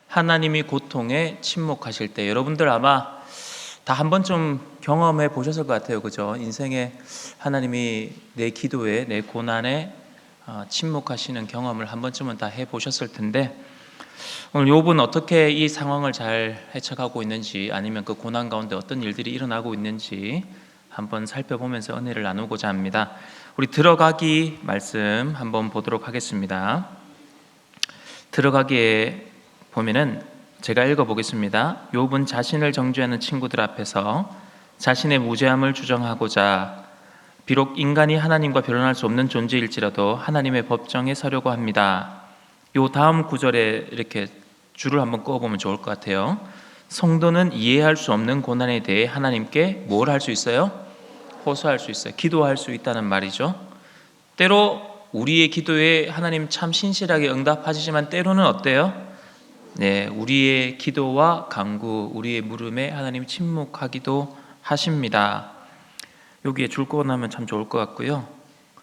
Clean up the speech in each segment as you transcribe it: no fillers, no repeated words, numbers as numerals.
하나님이 고통에 침묵하실 때, 여러분들 아마 다 한 번쯤 경험해 보셨을 것 같아요. 그죠? 인생에 하나님이 내 기도에, 내 고난에 침묵하시는 경험을 한 번쯤은 다 해보셨을 텐데, 오늘 욥은 어떻게 이 상황을 잘 헤쳐가고 있는지, 아니면 그 고난 가운데 어떤 일들이 일어나고 있는지 한번 살펴보면서 은혜를 나누고자 합니다. 우리 들어가기 말씀 한번 보도록 하겠습니다. 들어가기에 보면은 제가 읽어보겠습니다. 욥은 자신을 정죄하는 친구들 앞에서 자신의 무죄함을 주장하고자 비록 인간이 하나님과 변론할 수 없는 존재일지라도 하나님의 법정에 서려고 합니다. 요 다음 구절에 이렇게 줄을 한번 그어보면 좋을 것 같아요. 성도는 이해할 수 없는 고난에 대해 하나님께 뭘 할 수 있어요? 호소할 수 있어요. 기도할 수 있다는 말이죠. 때로 우리의 기도에 하나님 참 신실하게 응답하시지만 때로는 어때요? 네, 우리의 기도와 간구, 우리의 물음에 하나님 침묵하기도 하십니다. 여기에 줄 그어놓으면 참 좋을 것 같고요.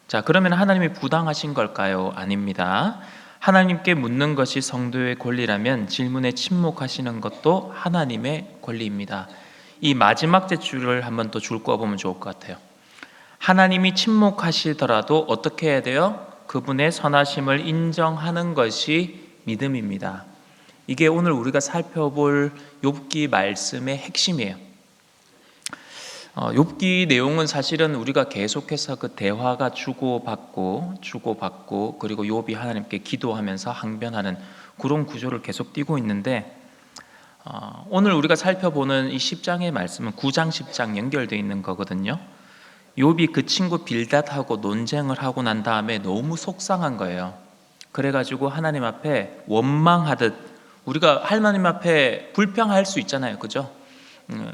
자, 그러면 하나님이 부당하신 걸까요? 아닙니다. 하나님께 묻는 것이 성도의 권리라면 질문에 침묵하시는 것도 하나님의 권리입니다. 이 마지막 줄을 한번 또 줄 그어보면 좋을 것 같아요. 하나님이 침묵하시더라도 어떻게 해야 돼요? 그분의 선하심을 인정하는 것이 믿음입니다. 이게 오늘 우리가 살펴볼 욥기 말씀의 핵심이에요. 욥기 내용은 사실은 우리가 계속해서 그 대화가 주고받고 그리고 욥이 하나님께 기도하면서 항변하는 그런 구조를 계속 띄고 있는데, 오늘 우리가 살펴보는 이 10장의 말씀은 9장 10장 연결되어 있는 거거든요. 욥이 그 친구 빌닷하고 논쟁을 하고 난 다음에 너무 속상한 거예요. 그래가지고 하나님 앞에 원망하듯, 우리가 하나님 앞에 불평할 수 있잖아요. 그죠?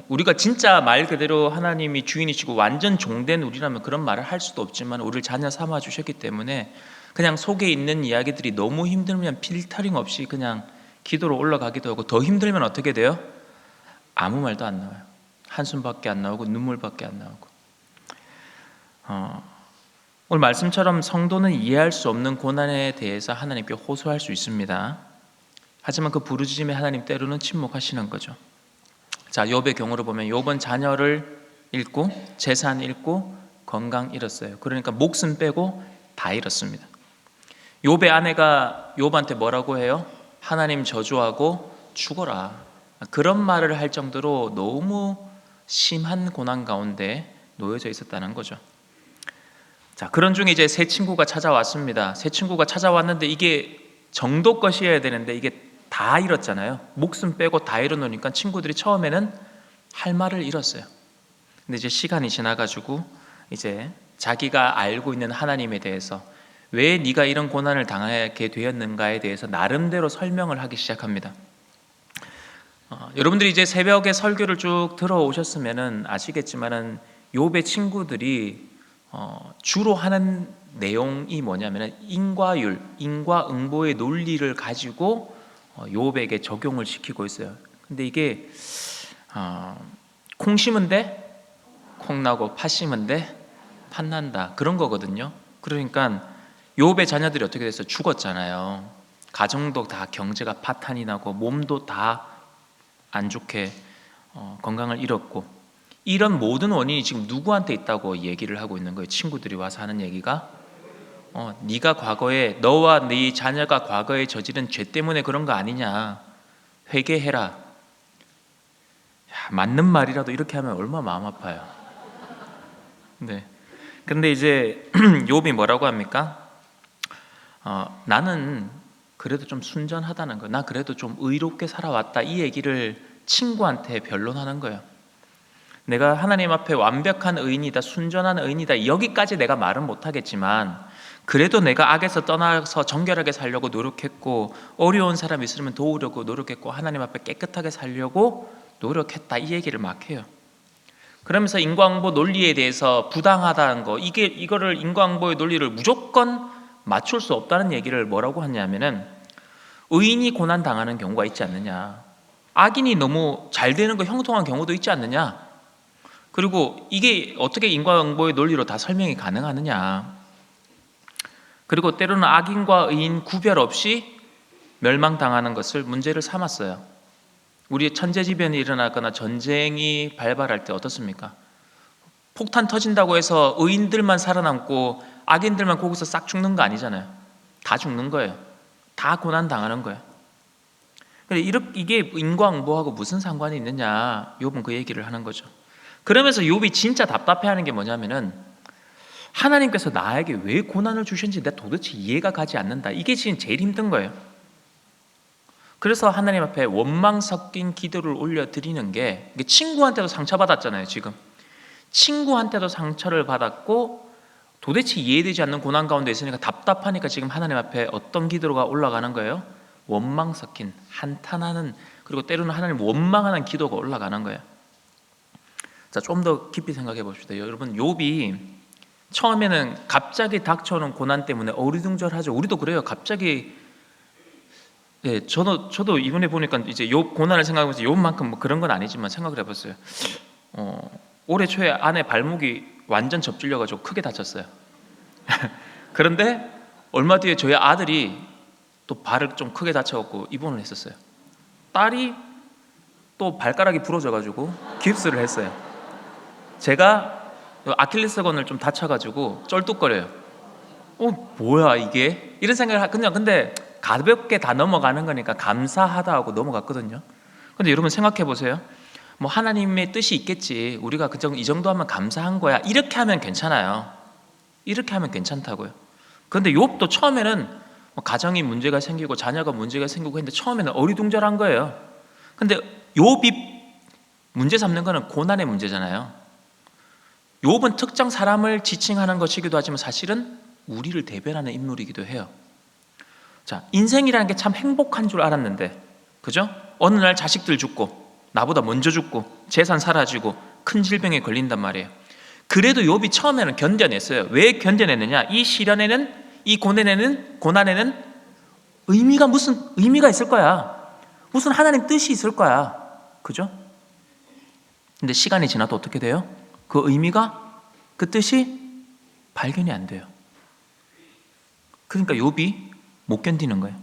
우리가 진짜 말 그대로 하나님이 주인이시고 완전 종된 우리라면 그런 말을 할 수도 없지만 우리를 자녀 삼아 주셨기 때문에 그냥 속에 있는 이야기들이 너무 힘들면 필터링 없이 그냥 기도로 올라가기도 하고, 더 힘들면 어떻게 돼요? 아무 말도 안 나와요. 한숨밖에 안 나오고 눈물밖에 안 나오고. 오늘 말씀처럼 성도는 이해할 수 없는 고난에 대해서 하나님께 호소할 수 있습니다. 하지만 그 부르짖음에 하나님 때로는 침묵하시는 거죠. 자, 욥의 경우를 보면 욥은 자녀를 잃고 재산 잃고 건강 잃었어요. 그러니까 목숨 빼고 다 잃었습니다. 욥의 아내가 욥한테 뭐라고 해요? 하나님 저주하고 죽어라. 그런 말을 할 정도로 너무 심한 고난 가운데 놓여져 있었다는 거죠. 자, 그런 중에 이제 새 친구가 찾아왔습니다. 새 친구가 찾아왔는데 이게 정도 것이어야 되는데 이게 다 잃었잖아요. 목숨 빼고 다 잃어놓으니까 친구들이 처음에는 할 말을 잃었어요. 근데 이제 시간이 지나가지고 이제 자기가 알고 있는 하나님에 대해서, 왜 네가 이런 고난을 당하게 되었는가에 대해서 나름대로 설명을 하기 시작합니다. 여러분들이 이제 새벽에 설교를 쭉 들어오셨으면은 아시겠지만은 욥의 친구들이 주로 하는 내용이 뭐냐면은 인과율, 인과응보의 논리를 가지고 욥에게 적용을 시키고 있어요. 근데 이게 콩 심은 데 콩 나고 팥 심은 데 팥 난다, 그런 거거든요. 그러니까 욥의 자녀들이 어떻게 됐어요? 죽었잖아요. 가정도 다 경제가 파탄이 나고 몸도 다 안 좋게 건강을 잃었고, 이런 모든 원인이 지금 누구한테 있다고 얘기를 하고 있는 거예요? 친구들이 와서 하는 얘기가 네가 과거에, 너와 네 자녀가 과거에 저지른 죄 때문에 그런 거 아니냐, 회개해라. 야, 맞는 말이라도 이렇게 하면 얼마나 마음 아파요. 네. 근데 이제 욥이 뭐라고 합니까? 나는 그래도 좀 순전하다는 거, 나 그래도 좀 의롭게 살아왔다, 이 얘기를 친구한테 변론하는 거예요. 내가 하나님 앞에 완벽한 의인이다, 순전한 의인이다, 여기까지 내가 말은 못하겠지만 그래도 내가 악에서 떠나서 정결하게 살려고 노력했고, 어려운 사람 있으면 도우려고 노력했고, 하나님 앞에 깨끗하게 살려고 노력했다, 이 얘기를 막 해요. 그러면서 인과응보 논리에 대해서 부당하다는 거, 이거를 인과응보의 논리를 무조건 맞출 수 없다는 얘기를 뭐라고 하냐면은, 의인이 고난 당하는 경우가 있지 않느냐, 악인이 너무 잘 되는 거 형통한 경우도 있지 않느냐, 그리고 이게 어떻게 인과응보의 논리로 다 설명이 가능하느냐, 그리고 때로는 악인과 의인 구별 없이 멸망당하는 것을 문제를 삼았어요. 우리 천재지변이 일어나거나 전쟁이 발발할 때 어떻습니까? 폭탄 터진다고 해서 의인들만 살아남고 악인들만 거기서 싹 죽는 거 아니잖아요. 다 죽는 거예요. 다 고난 당하는 거예요. 이게 인과응보하고 무슨 상관이 있느냐, 욥은 그 얘기를 하는 거죠. 그러면서 욥이 진짜 답답해하는 게 뭐냐면은 하나님께서 나에게 왜 고난을 주셨는지 내가 도대체 이해가 가지 않는다. 이게 지금 제일 힘든 거예요. 그래서 하나님 앞에 원망 섞인 기도를 올려드리는 게, 친구한테도 상처받았잖아요. 지금 친구한테도 상처를 받았고 도대체 이해되지 않는 고난 가운데 있으니까 답답하니까 지금 하나님 앞에 어떤 기도가 올라가는 거예요? 원망 섞인, 한탄하는, 그리고 때로는 하나님 원망하는 기도가 올라가는 거예요. 자, 좀 더 깊이 생각해 봅시다. 여러분, 욥이 처음에는 갑자기 닥쳐오는 고난 때문에 어리둥절하죠. 우리도 그래요. 갑자기, 저도 이번에 보니까 이제 욥 고난을 생각하면서 욥만큼 뭐 그런 건 아니지만 생각을 해봤어요. 올해 초에 아내 발목이 완전 접질려가지고 크게 다쳤어요. 그런데 얼마 뒤에 저희 아들이 또 발을 좀 크게 다쳐갖고 입원을 했었어요. 딸이 또 발가락이 부러져가지고 깁스를 했어요. 제가 아킬레스건을 좀 다쳐가지고 쩔뚝거려요. 뭐야 이게? 이런 생각을 그냥 근데 가볍게 다 넘어가는 거니까 감사하다 하고 넘어갔거든요. 근데 여러분 생각해 보세요. 뭐 하나님의 뜻이 있겠지. 우리가 이 정도 하면 감사한 거야. 이렇게 하면 괜찮아요. 이렇게 하면 괜찮다고요. 그런데 욥도 처음에는 가정이 문제가 생기고 자녀가 문제가 생기고 했는데 처음에는 어리둥절한 거예요. 근데 욥이 문제 삼는 거는 고난의 문제잖아요. 욥은 특정 사람을 지칭하는 것이기도 하지만 사실은 우리를 대변하는 인물이기도 해요. 자, 인생이라는 게 참 행복한 줄 알았는데, 그죠? 어느 날 자식들 죽고 나보다 먼저 죽고 재산 사라지고 큰 질병에 걸린단 말이에요. 그래도 욥이 처음에는 견뎌냈어요. 왜 견뎌냈느냐? 이 시련에는, 이 고난에는 무슨 의미가 있을 거야. 무슨 하나님 뜻이 있을 거야. 그죠? 근데 시간이 지나도 어떻게 돼요? 그 의미가, 그 뜻이 발견이 안 돼요. 그러니까 욥이 못 견디는 거예요.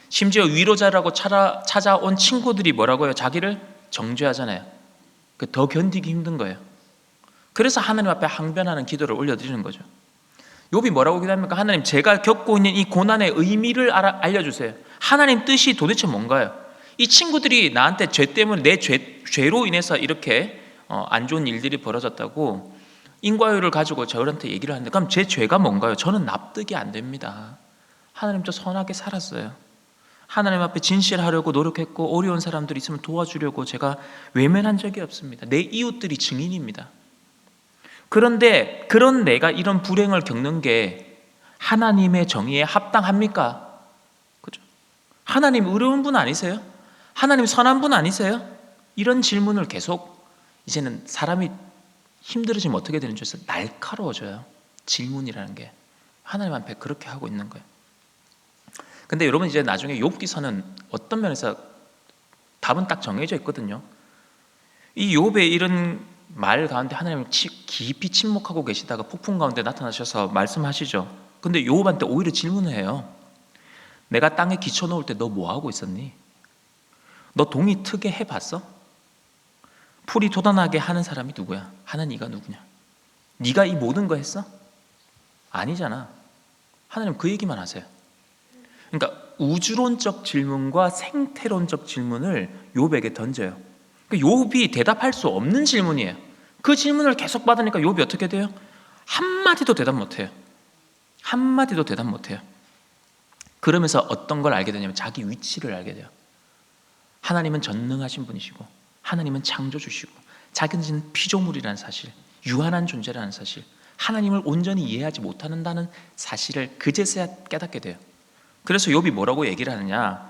심지어 위로자라고 찾아온 친구들이 뭐라고요? 자기를 정죄하잖아요. 더 견디기 힘든 거예요. 그래서 하나님 앞에 항변하는 기도를 올려드리는 거죠. 욥이 뭐라고 기도합니까? 하나님, 제가 겪고 있는 이 고난의 의미를 알려주세요. 하나님 뜻이 도대체 뭔가요? 이 친구들이 나한테 죄 때문에 내 죄로 인해서 이렇게 안 좋은 일들이 벌어졌다고 인과율을 가지고 저한테 얘기를 하는데, 그럼 제 죄가 뭔가요? 저는 납득이 안 됩니다. 하나님, 저 선하게 살았어요. 하나님 앞에 진실하려고 노력했고 어려운 사람들이 있으면 도와주려고 제가 외면한 적이 없습니다. 내 이웃들이 증인입니다. 그런데 그런 내가 이런 불행을 겪는 게 하나님의 정의에 합당합니까? 그죠? 하나님 어려운 분 아니세요? 하나님 선한 분 아니세요? 이런 질문을 계속, 이제는 사람이 힘들어지면 어떻게 되는 줄 아세요? 날카로워져요. 질문이라는 게 하나님 앞에 그렇게 하고 있는 거예요. 근데 여러분, 이제 나중에 욥기서는 어떤 면에서 답은 딱 정해져 있거든요. 이 욥의 이런 말 가운데 하나님은 깊이 침묵하고 계시다가 폭풍 가운데 나타나셔서 말씀하시죠. 근데 욥한테 오히려 질문을 해요. 내가 땅에 기초 놓을 때 너 뭐 하고 있었니? 너 동이 트게 해봤어? 풀이 돋아나게 하는 사람이 누구야? 하는 이가 누구냐? 네가 이 모든 거 했어? 아니잖아. 하나님 그 얘기만 하세요. 그러니까 우주론적 질문과 생태론적 질문을 욥에게 던져요. 그러니까 욥이 대답할 수 없는 질문이에요. 그 질문을 계속 받으니까 욥이 어떻게 돼요? 한마디도 대답 못해요. 한마디도 대답 못해요. 그러면서 어떤 걸 알게 되냐면 자기 위치를 알게 돼요. 하나님은 전능하신 분이시고 하나님은 창조주시고 자기는 피조물이라는 사실, 유한한 존재라는 사실, 하나님을 온전히 이해하지 못한다는 사실을 그제서야 깨닫게 돼요. 그래서 욥이 뭐라고 얘기를 하느냐?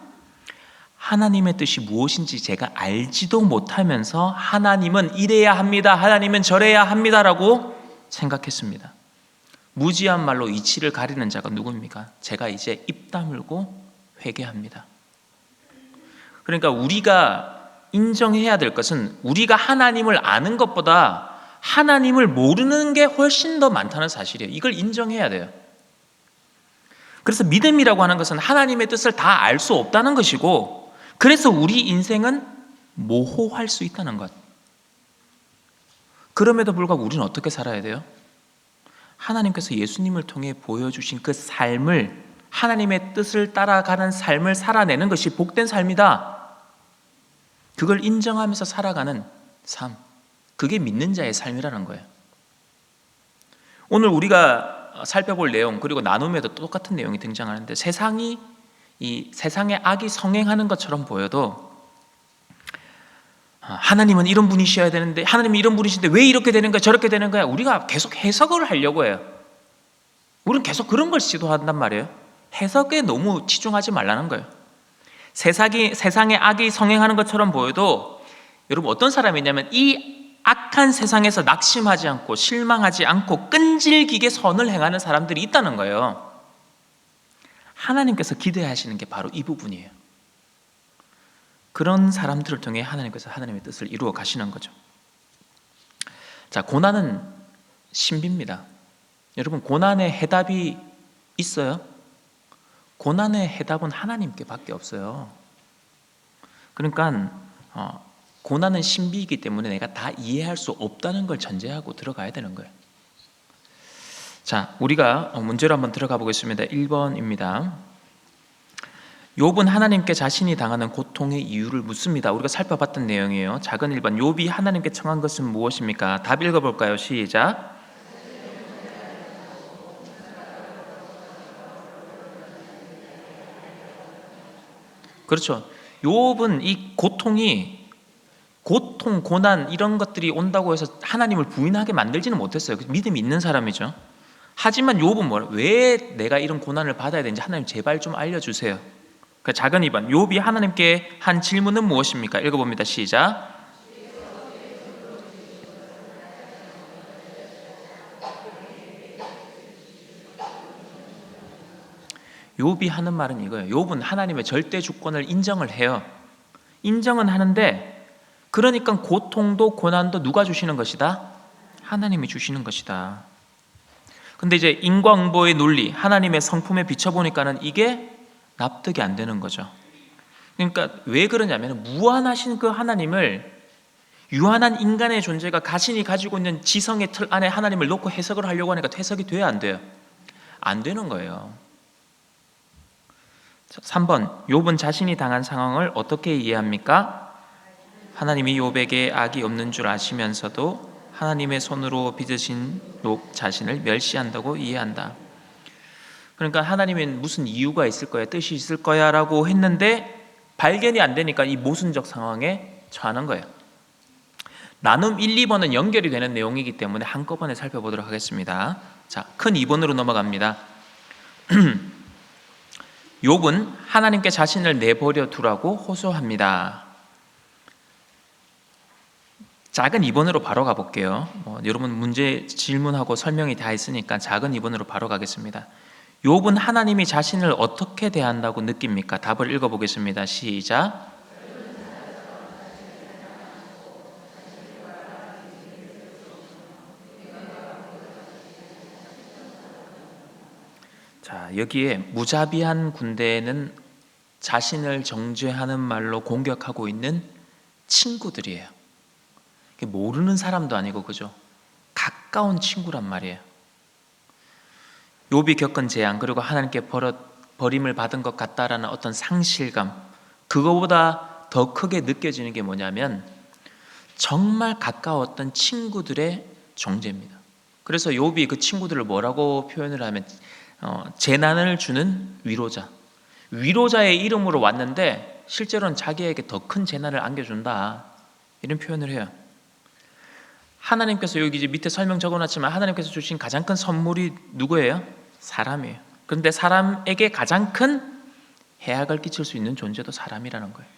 하나님의 뜻이 무엇인지 제가 알지도 못하면서 하나님은 이래야 합니다, 하나님은 저래야 합니다라고 생각했습니다. 무지한 말로 이치를 가리는 자가 누굽니까? 제가 이제 입 다물고 회개합니다. 그러니까 우리가 인정해야 될 것은 우리가 하나님을 아는 것보다 하나님을 모르는 게 훨씬 더 많다는 사실이에요. 이걸 인정해야 돼요. 그래서 믿음이라고 하는 것은 하나님의 뜻을 다 알 수 없다는 것이고, 그래서 우리 인생은 모호할 수 있다는 것. 그럼에도 불구하고 우리는 어떻게 살아야 돼요? 하나님께서 예수님을 통해 보여주신 그 삶을, 하나님의 뜻을 따라가는 삶을 살아내는 것이 복된 삶이다. 그걸 인정하면서 살아가는 삶, 그게 믿는 자의 삶이라는 거예요. 오늘 우리가 살펴볼 내용, 그리고 나눔에도 똑같은 내용이 등장하는데, 이 세상의 악이 성행하는 것처럼 보여도 하나님은 이런 분이셔야 되는데, 하나님은 이런 분이신데 왜 이렇게 되는 거야, 저렇게 되는 거야, 우리가 계속 해석을 하려고 해요. 우리는 계속 그런 걸 시도한단 말이에요. 해석에 너무 치중하지 말라는 거예요. 세상의 악이 성행하는 것처럼 보여도, 여러분 어떤 사람이냐면 이 악한 세상에서 낙심하지 않고 실망하지 않고 끈질기게 선을 행하는 사람들이 있다는 거예요. 하나님께서 기대하시는 게 바로 이 부분이에요. 그런 사람들을 통해 하나님께서 하나님의 뜻을 이루어 가시는 거죠. 자, 고난은 신비입니다. 여러분, 고난의 해답이 있어요? 고난의 해답은 하나님께 밖에 없어요. 그러니까 고난은 신비이기 때문에 내가 다 이해할 수 없다는 걸 전제하고 들어가야 되는 거예요. 자, 우리가 문제로 한번 들어가 보겠습니다. 1번입니다. 욥은 하나님께 자신이 당하는 고통의 이유를 묻습니다. 우리가 살펴봤던 내용이에요. 작은 1번, 욥이 하나님께 청한 것은 무엇입니까? 답 읽어볼까요? 시작. 그렇죠. 욥은 이 고통, 고난 이런 것들이 온다고 해서 하나님을 부인하게 만들지는 못했어요. 믿음이 있는 사람이죠. 하지만 욥은 왜 내가 이런 고난을 받아야 되는지 하나님 제발 좀 알려주세요. 그 작은 2번, 욥이 하나님께 한 질문은 무엇입니까? 읽어봅니다. 시작. 욥이 하는 말은 이거예요. 욥은 하나님의 절대 주권을 인정을 해요. 인정은 하는데, 그러니까 고통도 고난도 누가 주시는 것이다? 하나님이 주시는 것이다. 근데 이제 인과응보의 논리, 하나님의 성품에 비춰보니까는 이게 납득이 안 되는 거죠. 그러니까 왜 그러냐면, 무한하신 그 하나님을 유한한 인간의 존재가 자신이 가지고 있는 지성의 틀 안에 하나님을 놓고 해석을 하려고 하니까 해석이 돼야 안 돼요? 안 되는 거예요. 3번, 욥은 자신이 당한 상황을 어떻게 이해합니까? 하나님이 욥에게 악이 없는 줄 아시면서도 하나님의 손으로 빚으신 욥 자신을 멸시한다고 이해한다. 그러니까 하나님은 무슨 이유가 있을 거야, 뜻이 있을 거야 라고 했는데 발견이 안 되니까 이 모순적 상황에 처하는 거예요. 나눔 1, 2번은 연결이 되는 내용이기 때문에 한꺼번에 살펴보도록 하겠습니다. 자, 큰 2번으로 넘어갑니다. 욥은 하나님께 자신을 내버려 두라고 호소합니다. 작은 2번으로 바로 가볼게요. 여러분 문제 질문하고 설명이 다 있으니까 작은 2번으로 바로 가겠습니다. 욥은 하나님이 자신을 어떻게 대한다고 느낍니까? 답을 읽어보겠습니다. 시작. 자, 여기에 무자비한 군대는 자신을 정죄하는 말로 공격하고 있는 친구들이에요. 모르는 사람도 아니고, 그죠? 가까운 친구란 말이에요. 욥이 겪은 재앙, 그리고 하나님께 버림을 받은 것 같다라는 어떤 상실감, 그거보다 더 크게 느껴지는 게 뭐냐면 정말 가까웠던 친구들의 정죄입니다. 그래서 욥이 그 친구들을 뭐라고 표현을 하면 재난을 주는 위로자의 이름으로 왔는데 실제로는 자기에게 더 큰 재난을 안겨준다, 이런 표현을 해요. 하나님께서 여기 이제 밑에 설명 적어놨지만 하나님께서 주신 가장 큰 선물이 누구예요? 사람이에요. 그런데 사람에게 가장 큰 해악을 끼칠 수 있는 존재도 사람이라는 거예요.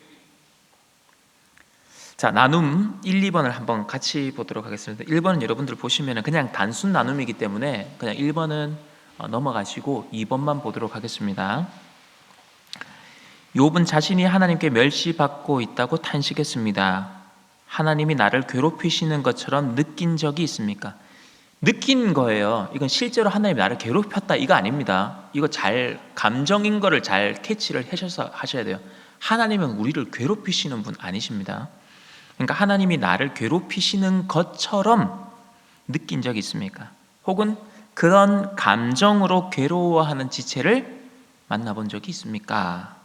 자, 나눔 1, 2번을 한번 같이 보도록 하겠습니다. 1번은 여러분들 보시면 그냥 단순 나눔이기 때문에 그냥 1번은 넘어가시고 2번만 보도록 하겠습니다. 욥은 자신이 하나님께 멸시받고 있다고 탄식했습니다. 하나님이 나를 괴롭히시는 것처럼 느낀 적이 있습니까? 느낀 거예요. 이건 실제로 하나님이 나를 괴롭혔다 이거 아닙니다. 이거 잘 감정인 거를 잘 캐치를 하셔야 돼요. 하나님은 우리를 괴롭히시는 분 아니십니다. 그러니까 하나님이 나를 괴롭히시는 것처럼 느낀 적이 있습니까? 혹은 그런 감정으로 괴로워하는 지체를 만나본 적이 있습니까?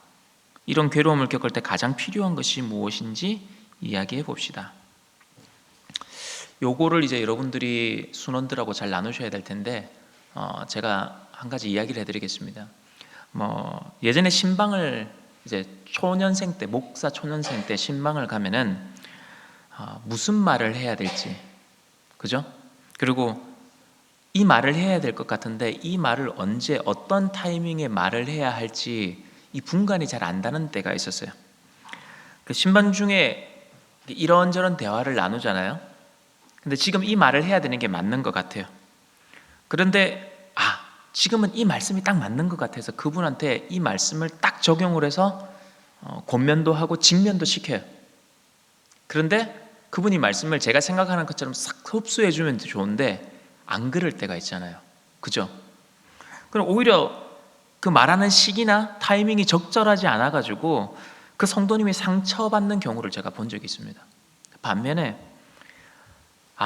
이런 괴로움을 겪을 때 가장 필요한 것이 무엇인지 이야기해 봅시다. 요거를 이제 여러분들이 순원들하고 잘 나누셔야 될 텐데 제가 한 가지 이야기를 해드리겠습니다. 예전에 신방을 이제 초년생 때, 목사 초년생 때 신방을 가면은 무슨 말을 해야 될지, 그죠? 그리고 이 말을 해야 될 것 같은데 이 말을 언제 어떤 타이밍에 말을 해야 할지 이 분간이 잘 안 닿는 때가 있었어요. 그 신방 중에 이런저런 대화를 나누잖아요. 근데 지금 이 말을 해야 되는 게 맞는 것 같아요. 그런데 지금은 이 말씀이 딱 맞는 것 같아서 그분한테 이 말씀을 딱 적용을 해서 권면도 하고 직면도 시켜요. 그런데 그분이 말씀을 제가 생각하는 것처럼 싹 흡수해 주면 좋은데 안 그럴 때가 있잖아요. 그죠? 그럼 오히려 그 말하는 시기나 타이밍이 적절하지 않아가지고 그 성도님이 상처받는 경우를 제가 본 적이 있습니다. 반면에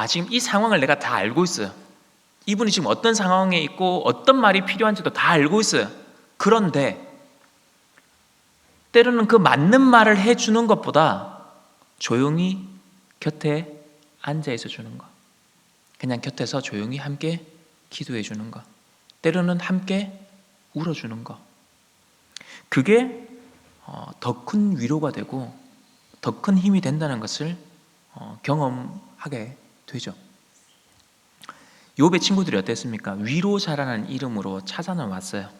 지금 이 상황을 내가 다 알고 있어요. 이분이 지금 어떤 상황에 있고 어떤 말이 필요한지도 다 알고 있어요. 그런데 때로는 그 맞는 말을 해주는 것보다 조용히 곁에 앉아있어 주는 것, 그냥 곁에서 조용히 함께 기도해 주는 것, 때로는 함께 울어주는 것, 그게 더 큰 위로가 되고 더 큰 힘이 된다는 것을 경험하게 되죠. 욥의 친구들이 어땠습니까? 위로자라는 이름으로 찾아는 왔어요.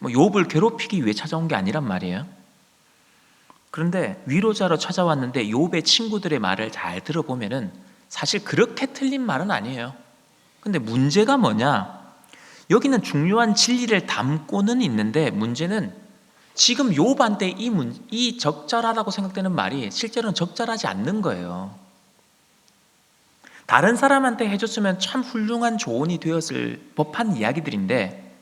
욥을 괴롭히기 위해 찾아온 게 아니란 말이에요. 그런데 위로자로 찾아왔는데 욥의 친구들의 말을 잘 들어보면은 사실 그렇게 틀린 말은 아니에요. 근데 문제가 뭐냐? 여기는 중요한 진리를 담고는 있는데 문제는 지금 욥한테 이 적절하다고 생각되는 말이 실제로는 적절하지 않는 거예요. 다른 사람한테 해줬으면 참 훌륭한 조언이 되었을 법한 이야기들인데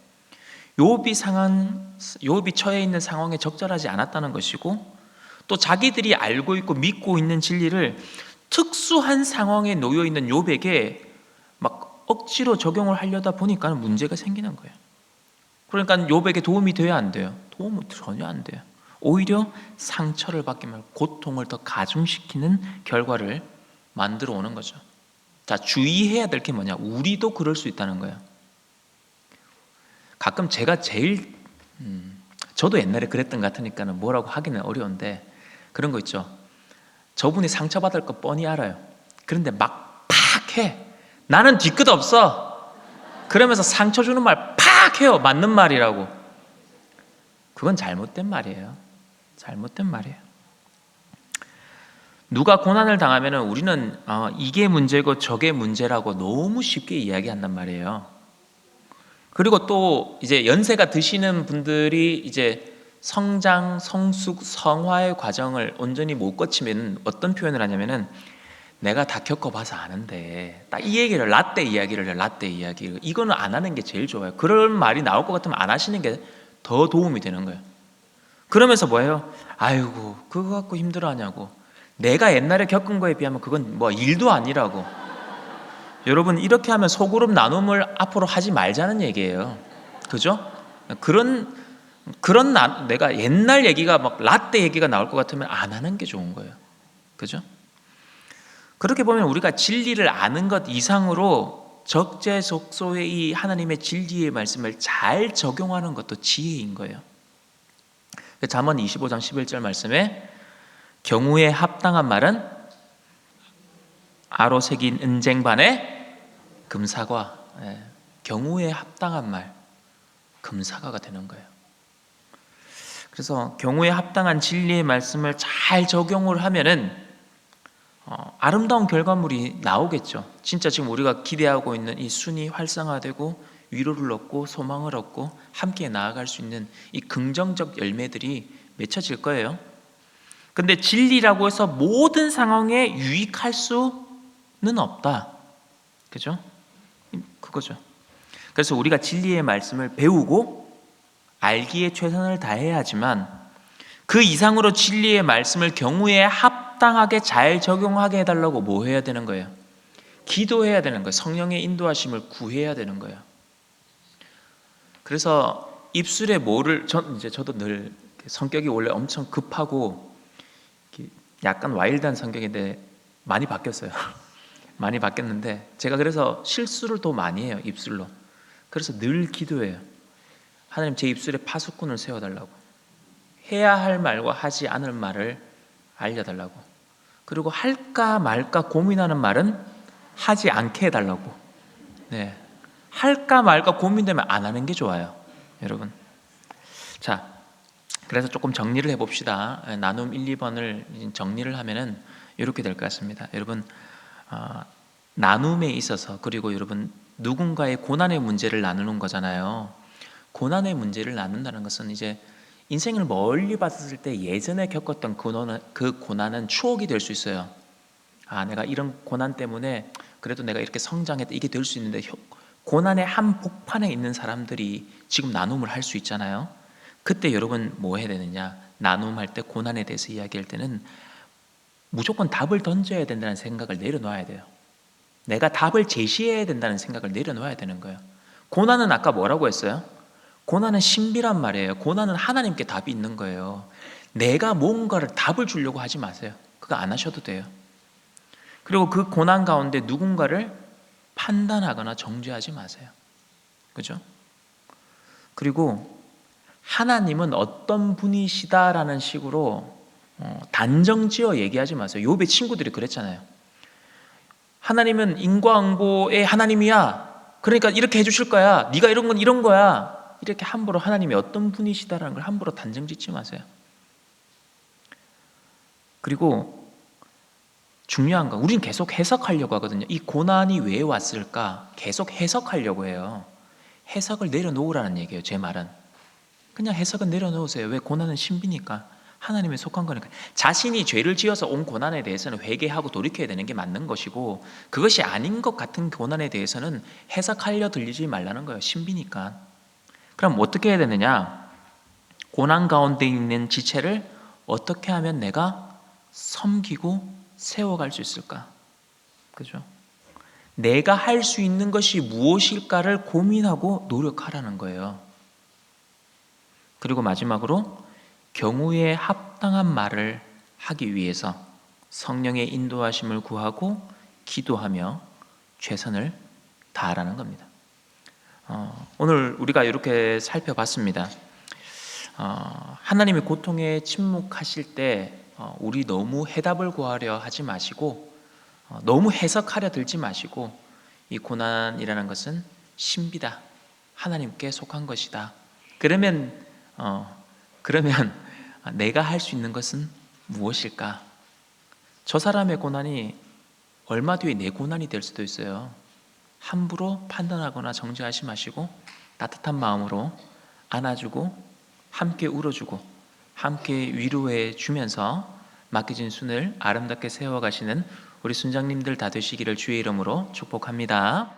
욥이 처해 있는 상황에 적절하지 않았다는 것이고, 또 자기들이 알고 있고 믿고 있는 진리를 특수한 상황에 놓여 있는 욥에게 막 억지로 적용을 하려다 보니까 문제가 생기는 거예요. 그러니까 욥에게 도움이 돼야 안 돼요? 도움은 전혀 안 돼요. 오히려 상처를 받게 말고 고통을 더 가중시키는 결과를 만들어 오는 거죠. 자, 주의해야 될 게 뭐냐? 우리도 그럴 수 있다는 거예요. 가끔 제가 저도 옛날에 그랬던 것 같으니까는 뭐라고 하기는 어려운데 그런 거 있죠. 저분이 상처받을 거 뻔히 알아요. 그런데 막 팍 해. 나는 뒤끝 없어. 그러면서 상처 주는 말 팍 해요. 맞는 말이라고. 그건 잘못된 말이에요. 잘못된 말이에요. 누가 고난을 당하면 우리는 이게 문제고 저게 문제라고 너무 쉽게 이야기한단 말이에요. 그리고 또 이제 연세가 드시는 분들이 이제 성장, 성숙, 성화의 과정을 온전히 못 거치면 어떤 표현을 하냐면은 내가 다 겪어봐서 아는데 딱 이 얘기를 라떼 이야기를 해요. 라떼 이야기. 이거는 안 하는 게 제일 좋아요. 그런 말이 나올 것 같으면 안 하시는 게 더 도움이 되는 거예요. 그러면서 뭐예요? 아이고 그거 갖고 힘들어하냐고. 내가 옛날에 겪은 거에 비하면 그건 뭐 일도 아니라고. 여러분 이렇게 하면 소그룹 나눔을 앞으로 하지 말자는 얘기예요. 그죠? 내가 옛날 얘기가 막 라떼 얘기가 나올 것 같으면 안 하는 게 좋은 거예요. 그죠? 그렇게 보면 우리가 진리를 아는 것 이상으로 적재적소의 이 하나님의 진리의 말씀을 잘 적용하는 것도 지혜인 거예요. 잠언 25장 11절 말씀에 경우에 합당한 말은 아로 새긴 은쟁반에 금사과. 경우에 합당한 말, 금사과가 되는 거예요. 그래서 경우에 합당한 진리의 말씀을 잘 적용을 하면은 아름다운 결과물이 나오겠죠. 진짜 지금 우리가 기대하고 있는 이 순이 활성화되고 위로를 얻고 소망을 얻고 함께 나아갈 수 있는 이 긍정적 열매들이 맺혀질 거예요. 근데 진리라고 해서 모든 상황에 유익할 수는 없다. 그죠? 그거죠. 그래서 우리가 진리의 말씀을 배우고 알기에 최선을 다해야 하지만 그 이상으로 진리의 말씀을 경우에 합당하게 잘 적용하게 해달라고 뭐 해야 되는 거예요? 기도해야 되는 거예요. 성령의 인도하심을 구해야 되는 거예요. 그래서 입술에 뭐를 저도 늘 성격이 원래 엄청 급하고 약간 와일드한 성격인데 많이 바뀌었어요. 많이 바뀌었는데 제가 그래서 실수를 더 많이 해요. 입술로. 그래서 늘 기도해요. 하나님 제 입술에 파수꾼을 세워달라고, 해야 할 말과 하지 않을 말을 알려달라고, 그리고 할까 말까 고민하는 말은 하지 않게 해달라고. 네, 할까 말까 고민되면 안 하는 게 좋아요, 여러분. 자, 그래서 조금 정리를 해봅시다. 나눔 1, 2번을 정리를 하면은 이렇게 될 것 같습니다. 여러분, 나눔에 있어서, 그리고 여러분 누군가의 고난의 문제를 나누는 거잖아요. 고난의 문제를 나눈다는 것은 이제 인생을 멀리 봤을 때 예전에 겪었던 그 고난은 추억이 될 수 있어요. 내가 이런 고난 때문에 그래도 내가 이렇게 성장했다, 이게 될 수 있는데, 고난의 한 복판에 있는 사람들이 지금 나눔을 할 수 있잖아요. 그때 여러분 뭐 해야 되느냐? 나눔할 때, 고난에 대해서 이야기할 때는 무조건 답을 던져야 된다는 생각을 내려놓아야 돼요. 내가 답을 제시해야 된다는 생각을 내려놓아야 되는 거예요. 고난은 아까 뭐라고 했어요? 고난은 신비란 말이에요. 고난은 하나님께 답이 있는 거예요. 내가 뭔가를 답을 주려고 하지 마세요. 그거 안 하셔도 돼요. 그리고 그 고난 가운데 누군가를 판단하거나 정죄하지 마세요. 그죠? 그리고 하나님은 어떤 분이시다라는 식으로 단정지어 얘기하지 마세요. 욥의 친구들이 그랬잖아요. 하나님은 인과응보의 하나님이야. 그러니까 이렇게 해주실 거야. 네가 이런 건 이런 거야. 이렇게 함부로 하나님이 어떤 분이시다라는 걸 함부로 단정짓지 마세요. 그리고 중요한 거, 우린 계속 해석하려고 하거든요. 이 고난이 왜 왔을까? 계속 해석하려고 해요. 해석을 내려놓으라는 얘기예요. 제 말은 그냥 해석은 내려놓으세요. 왜? 고난은 신비니까, 하나님에 속한 거니까. 자신이 죄를 지어서 온 고난에 대해서는 회개하고 돌이켜야 되는 게 맞는 것이고, 그것이 아닌 것 같은 고난에 대해서는 해석하려 들리지 말라는 거예요. 신비니까. 그럼 어떻게 해야 되느냐? 고난 가운데 있는 지체를 어떻게 하면 내가 섬기고 세워갈 수 있을까? 그죠? 내가 할 수 있는 것이 무엇일까를 고민하고 노력하라는 거예요. 그리고 마지막으로 경우에 합당한 말을 하기 위해서 성령의 인도하심을 구하고 기도하며 최선을 다하라는 겁니다. 오늘 우리가 이렇게 살펴봤습니다. 하나님의 고통에 침묵하실 때 우리 너무 해답을 구하려 하지 마시고, 너무 해석하려 들지 마시고, 이 고난이라는 것은 신비다, 하나님께 속한 것이다. 그러면 내가 할 수 있는 것은 무엇일까? 저 사람의 고난이 얼마 뒤에 내 고난이 될 수도 있어요. 함부로 판단하거나 정죄하지 마시고 따뜻한 마음으로 안아주고 함께 울어주고 함께 위로해 주면서 맡겨진 순을 아름답게 세워가시는 우리 순장님들 다 되시기를 주의 이름으로 축복합니다.